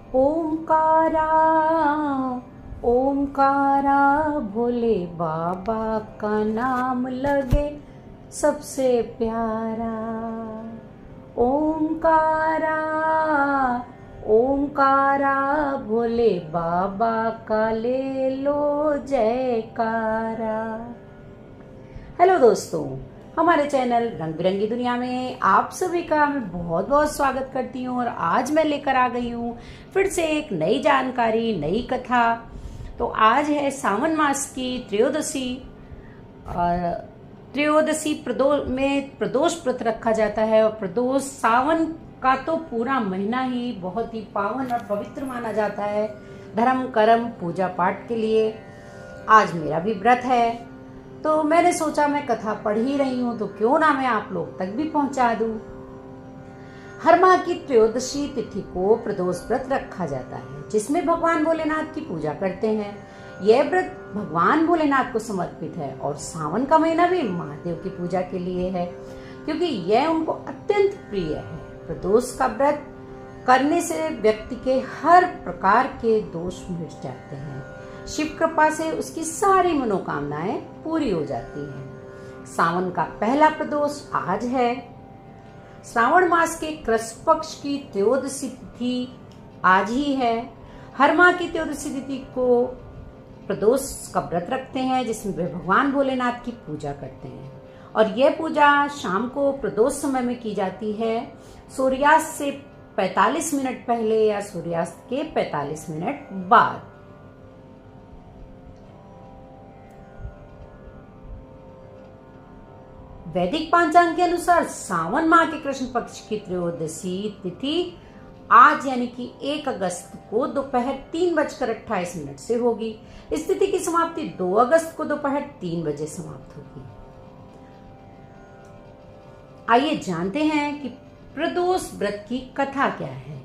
ओमकारा ओमकारा भोले बाबा का नाम लगे सबसे प्यारा। ओमकारा ओमकारा भोले बाबा का ले लो जयकारा। हेलो दोस्तों, हमारे चैनल रंग बिरंगी दुनिया में आप सभी का मैं बहुत बहुत स्वागत करती हूँ। और आज मैं लेकर आ गई हूँ फिर से एक नई जानकारी, नई कथा। तो आज है सावन मास की त्रयोदशी। त्रयोदशी में प्रदोष व्रत रखा जाता है और प्रदोष सावन का तो पूरा महीना ही बहुत ही पावन और पवित्र माना जाता है धर्म कर्म पूजा पाठ के लिए। आज मेरा भी व्रत है, तो मैंने सोचा मैं कथा पढ़ ही रही हूं तो क्यों ना मैं आप लोग तक भी पहुंचा दूं। हर माह की त्रयोदशी तिथि को प्रदोष व्रत रखा जाता है, जिसमें भगवान भोलेनाथ की पूजा करते हैं। यह व्रत भगवान भोलेनाथ को समर्पित है और सावन का महीना भी महादेव की पूजा के लिए है, क्योंकि यह उनको अत्यंत प्रिय है। प्रदोष का व्रत करने से व्यक्ति के हर प्रकार के दोष मिट जाते हैं। शिव कृपा से उसकी सारी मनोकामनाएं पूरी हो जाती हैं। सावन का पहला प्रदोष आज है। श्रावण मास के कृष्ण पक्ष की त्रयोदशी तिथि आज ही है। हर माह की त्रयोदशी तिथि को प्रदोष का व्रत रखते हैं, जिसमें वे भगवान भोलेनाथ की पूजा करते हैं। और यह पूजा शाम को प्रदोष समय में की जाती है, सूर्यास्त से 45 मिनट पहले या सूर्यास्त के 45 मिनट बाद। वैदिक पंचांग के अनुसार सावन माह के कृष्ण पक्ष की त्रयोदशी तिथि आज यानी कि 1 अगस्त को दोपहर 3:28 से होगी। इस तिथि की समाप्ति 2 अगस्त को दोपहर 3 बजे समाप्त होगी। आइए जानते हैं कि प्रदोष व्रत की कथा क्या है।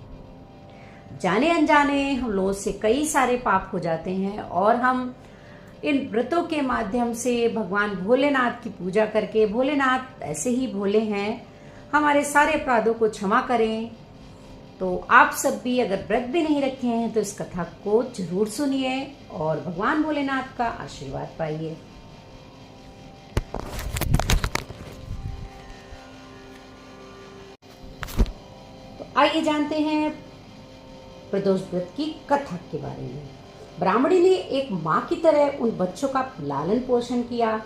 जाने अनजाने हम लोगों से कई सारे पाप हो जाते हैं और हम इन व्रतों के माध्यम से भगवान भोलेनाथ की पूजा करके, भोलेनाथ ऐसे ही भोले हैं, हमारे सारे अपराधों को क्षमा करें। तो आप सब भी अगर व्रत भी नहीं रखे हैं तो इस कथा को जरूर सुनिए और भगवान भोलेनाथ का आशीर्वाद पाइए। तो आइए जानते हैं प्रदोष व्रत की कथा के बारे में। ब्राह्मणी ने एक माँ की तरह उन बच्चों का लालन पोषण किया,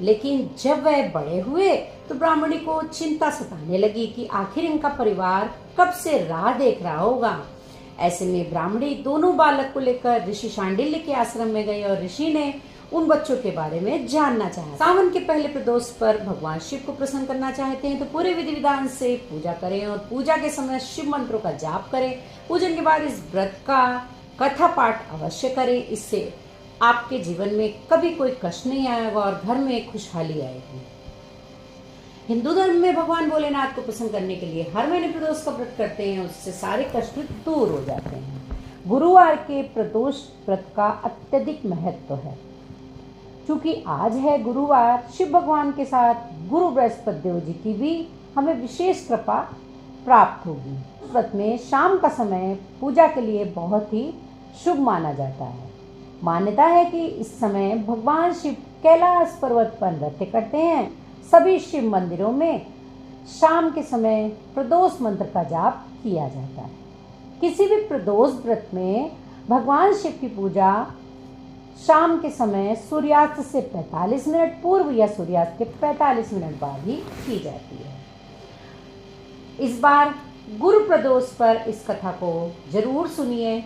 लेकिन जब वह बड़े हुए तो ब्राह्मणी को चिंता सताने लगी कि आखिर इनका परिवार कब से राह देख रहा होगा। ऐसे में ब्राह्मणी दोनों बालक को लेकर ऋषि शांडिल्य के आश्रम में गई और ऋषि ने उन बच्चों के बारे में जानना चाहा। सावन के पहले प्रदोष पर भगवान शिव को प्रसन्न करना चाहते हैं तो पूरे विधि विधान से पूजा करें और पूजा के समय शिव मंत्रों का जाप करें। पूजन के बाद इस व्रत का कथा पाठ अवश्य करें। इससे आपके जीवन में कभी कोई कष्ट नहीं आएगा और घर में खुशहाली आएगी। हिंदू धर्म में भगवान भोलेनाथ को प्रसन्न करने के लिए हर महीने प्रदोष का व्रत करते हैं, उससे सारे कष्ट दूर हो जाते हैं। गुरुवार के प्रदोष व्रत का अत्यधिक महत्व है। क्योंकि आज है गुरुवार, शिव भगवान के साथ गुरु बृहस्पति देव जी की भी हमें विशेष कृपा प्राप्त होगी। व्रत में शाम का समय पूजा के लिए बहुत ही शुभ माना जाता है। मान्यता है कि इस समय भगवान शिव कैलाश पर्वत पर नृत्य करते हैं। सभी शिव मंदिरों में शाम के समय प्रदोष मंत्र का जाप किया जाता है। किसी भी प्रदोष व्रत में भगवान शिव की पूजा शाम के समय सूर्यास्त से 45 मिनट पूर्व या सूर्यास्त के 45 मिनट बाद ही की जाती है। इस बार गुरु प्रदोष पर इस कथा को जरूर सुनिए,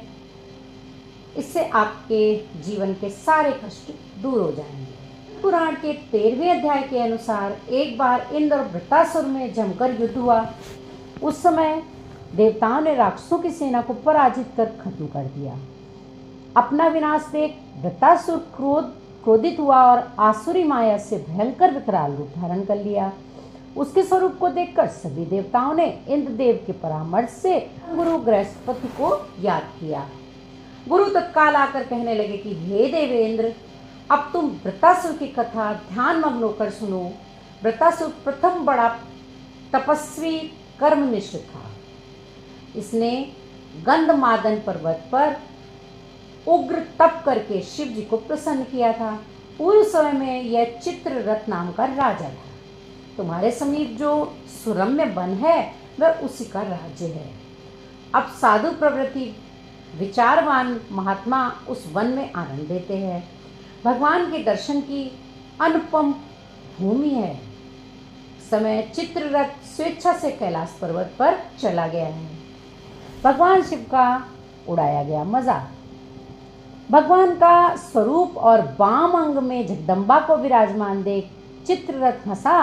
इससे आपके जीवन के सारे कष्ट दूर हो जाएंगे। पुराण के 13वें अध्याय के अनुसार एक बार इंद्र और वृत्तासुर में जमकर युद्ध हुआ। उस समय देवताओं ने राक्षसों की सेना को पराजित कर खत्म कर दिया। अपना विनाश देख वृत्तासुर क्रोधित हुआ और आसुरी माया से भयंकर विकराल रूप धारण कर लिया। उसके स्वरूप को देखकर सभी देवताओं ने इंद्रदेव के परामर्श से गुरु बृहस्पति को याद किया। गुरु तत्काल आकर कहने लगे कि हे देवेंद्र, अब तुम वृत्तासुर की कथा ध्यान मग्न होकर सुनो। वृत्तासुर प्रथम बड़ा तपस्वी कर्मनिष्ठ था। इसने गंधमादन पर्वत पर उग्र तप करके शिव जी को प्रसन्न किया था। पूर्व समय में यह चित्ररथ नाम का राजा था। तुम्हारे समीप जो सुरम्य वन है वह उसी का राज्य है। अब साधु प्रवृत्ति विचारवान महात्मा उस वन में आनंद लेते हैं। भगवान के दर्शन की अनुपम भूमि है। समय चित्ररथ स्वेच्छा से कैलाश पर्वत पर चला गया है। भगवान शिव का उड़ाया गया मजाक। भगवान का स्वरूप और वाम अंग में जगदम्बा को विराजमान देख चित्ररथ हंसा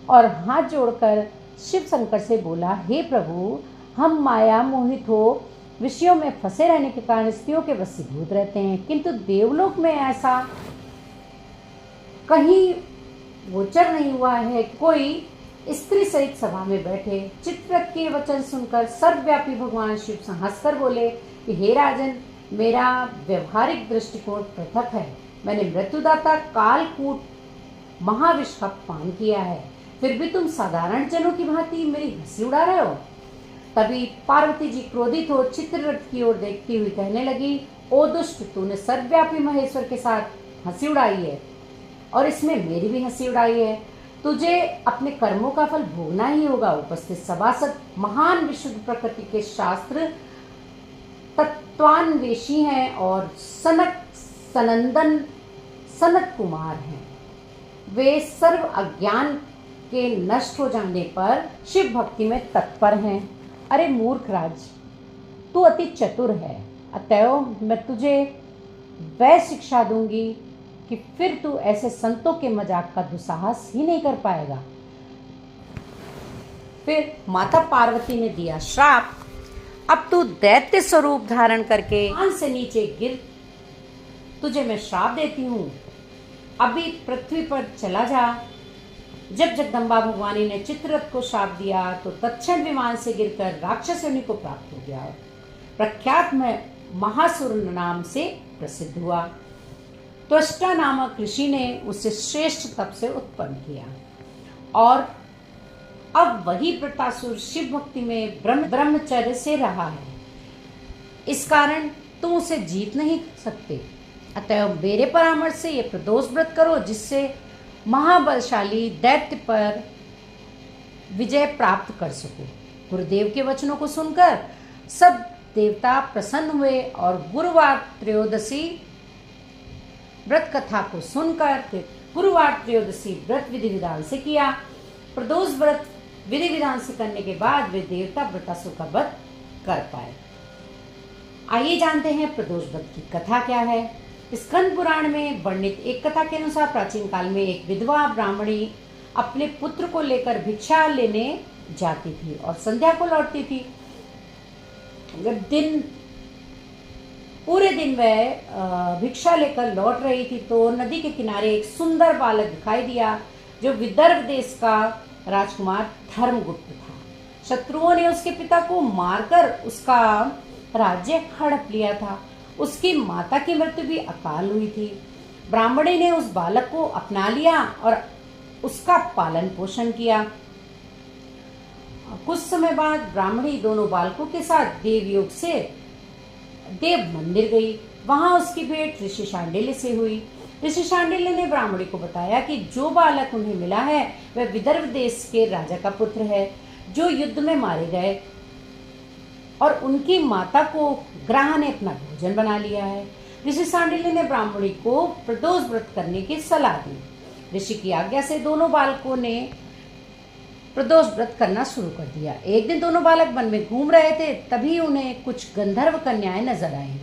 और हाथ जोड़कर शिव शंकर से बोला, हे प्रभु, हम माया मोहित हो विषयों में फंसे रहने के कारण स्त्रियों के वशीभूत रहते हैं, किंतु देवलोक में ऐसा कहीं गोचर नहीं हुआ है। कोई स्त्री सहित सभा में बैठे। चित्ररथ के वचन सुनकर सर्वव्यापी भगवान शिव से हंसकर बोले कि हे राजन, मेरा व्यवहारिक दृष्टिकोण पृथक है। मैंने मृत्युदाता कालकूट महाविष का पान किया है, फिर भी तुम साधारण जनों की भांति मेरी हंसी उड़ा रहे हो। तभी पार्वती जी क्रोधित हो चित्ररथ की ओर देखती हुई कहने लगी, ओ दुष्ट, तूने सर्वव्यापी महेश्वर के साथ हंसी उड़ाई है और इसमें मेरी भी हंसी उड़ाई है। तुझे अपने कर्मों का फल भोगना ही होगा। उपस्थित सभासद महान विशुद्ध प्रकृति के शास्त्र तत्वान्वेषी हैं और सनंदन सनत कुमार हैं। वे सर्व अज्ञान के नष्ट हो जाने पर शिव भक्ति में तत्पर हैं। अरे मूर्ख राज, तू अति चतुर है, अतएव मैं तुझे वह शिक्षा दूंगी कि फिर तू ऐसे संतों के मजाक का दुस्साहस ही नहीं कर पाएगा। फिर माता पार्वती ने दिया श्राप, अब तू दैत्य स्वरूप धारण करके आसमान से नीचे गिर, तुझे मैं श्राप देती हूँ, अभी पृथ्वी पर चला जा। जब जगदम्बा भगवानी ने चित्ररथ को श्राप दिया तो तत्क्षण विमान से गिरकर राक्षस योनि को प्राप्त हो गया। प्रख्यात में महासुर नाम से प्रसिद्ध हुआ। त्वष्टा नामक ऋषि ने उसे श्रेष्ठ तप से उत्पन्न किया और अब वही प्रतासुर शिव भक्ति में ब्रह्मचर्य से रहा है। इस कारण तुम उसे जीत नहीं सकते। अतः मेरे परामर्श से ये प्रदोष व्रत करो, जिससे महाबलशाली दैत्य पर विजय प्राप्त कर सको। गुरुदेव के वचनों को सुनकर सब देवता प्रसन्न हुए और गुरुवार त्रयोदशी व्रत कथा को सुनकर गुरुवार त्रयोदशी व्रत विधि विधान से किया। प्रदोष व्रत विधि विधान से करने के बाद वे देवता व्रतासुर का वध कर पाए। आइए जानते हैं प्रदोष व्रत की कथा क्या है। स्कंद पुराण में वर्णित एक कथा के अनुसार प्राचीन काल में एक विधवा ब्राह्मणी अपने पुत्र को लेकर भिक्षा लेने जाती थी और संध्या को लौटती थी। पूरे दिन वह भिक्षा लेकर लौट रही थी तो नदी के किनारे एक सुंदर बालक दिखाई दिया जो विदर्भ देश का राजकुमार धर्मगुप्त था। शत्रुओं ने उसके पिता को मारकर उसका राज्य हड़प लिया था। उसकी माता की मृत्यु भी अकाल हुई थी। ब्राह्मणी ने उस बालक को अपना लिया और उसका पालन पोषण किया। कुछ समय बाद ब्राह्मणी दोनों बालकों के साथ देवयोग से देव मंदिर गई। वहां उसकी भेंट ऋषि शांडिल्य से हुई। ऋषि शांडिल्य ने ब्राह्मणी को बताया कि जो बालक उन्हें मिला है वह विदर्भ देश के राजा का पुत्र है जो युद्ध में मारे गए और उनकी माता को ग्राह ने अपना भोजन बना लिया है। ऋषि शांडिल्य ने ब्राह्मणी को प्रदोष व्रत करने की सलाह दी। ऋषि की आज्ञा से दोनों बालकों ने प्रदोष व्रत करना शुरू कर दिया। एक दिन दोनों बालक वन में घूम रहे थे, तभी उन्हें कुछ गंधर्व कन्याएं नजर आई।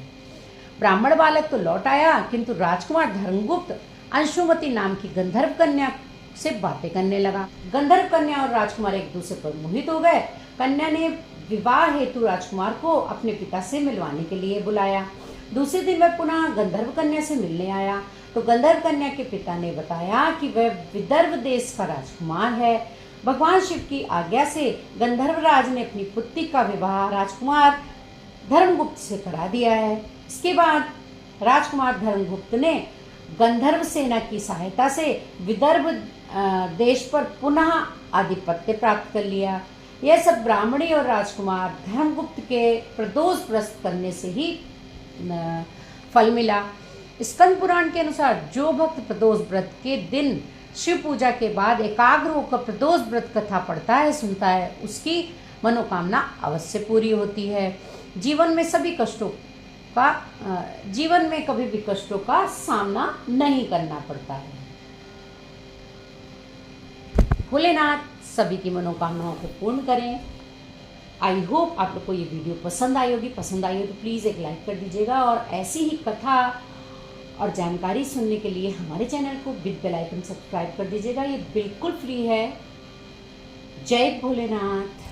ब्राह्मण बालक तो लौट आया, किंतु राजकुमार धर्मगुप्त अंशुमति नाम की गंधर्व कन्या से बातें करने लगा। गंधर्व कन्या और राजकुमार एक दूसरे पर मोहित हो गए। कन्या ने विवाह हेतु राजकुमार को अपने पिता से मिलवाने के लिए बुलाया। दूसरे दिन वह पुनः गंधर्व कन्या से मिलने आया तो गंधर्व कन्या के पिता ने बताया कि वह विदर्भ देश का राजकुमार है। भगवान शिव की आज्ञा से गंधर्व राज ने अपनी पुत्री का विवाह राजकुमार धर्मगुप्त से करा दिया है। इसके बाद राजकुमार धर्मगुप्त ने गंधर्व सेना की सहायता से विदर्भ देश पर पुनः आधिपत्य प्राप्त कर लिया। यह सब ब्राह्मणी और राजकुमार धर्मगुप्त के प्रदोष व्रत करने से ही फल मिला। स्कंद पुराण के अनुसार जो भक्त प्रदोष व्रत के दिन शिव पूजा के बाद एकाग्र होकर प्रदोष व्रत कथा पढ़ता है, सुनता है, उसकी मनोकामना अवश्य पूरी होती है। जीवन में कभी भी कष्टों का सामना नहीं करना पड़ता है। भोलेनाथ सभी की मनोकामनाओं को पूर्ण करें। आई होप आप लोग को ये वीडियो पसंद आई होगी। पसंद आई हो तो प्लीज़ एक लाइक कर दीजिएगा और ऐसी ही कथा और जानकारी सुनने के लिए हमारे चैनल को विद बेल आइकन सब्सक्राइब कर दीजिएगा। ये बिल्कुल फ्री है। जय भोलेनाथ।